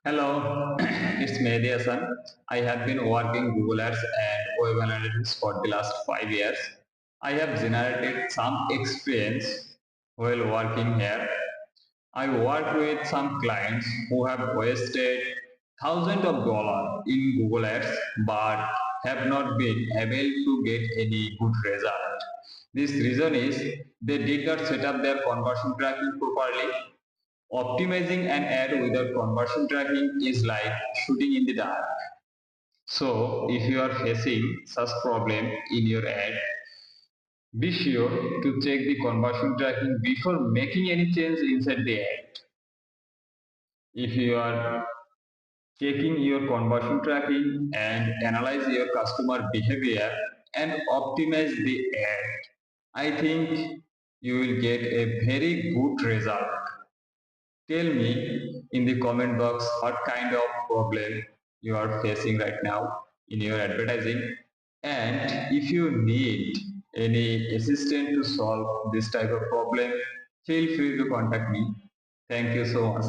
Hello, it's Mehdi Hassan. I have been working Google Ads and Web Analytics for the last 5 years. I have generated some experience while working here. I work with some clients who have wasted thousands of dollars in Google Ads but have not been able to get any good result. This reason is they did not set up their conversion tracking properly. Optimizing an ad without conversion tracking is like shooting in the dark. So, if you are facing such problem in your ad, be sure to check the conversion tracking before making any change inside the ad. If you are checking your conversion tracking and analyze your customer behavior and optimize the ad, I think you will get a very good result. Tell me in the comment box what kind of problem you are facing right now in your advertising, and if you need any assistance to solve this type of problem, feel free to contact me. Thank you so much.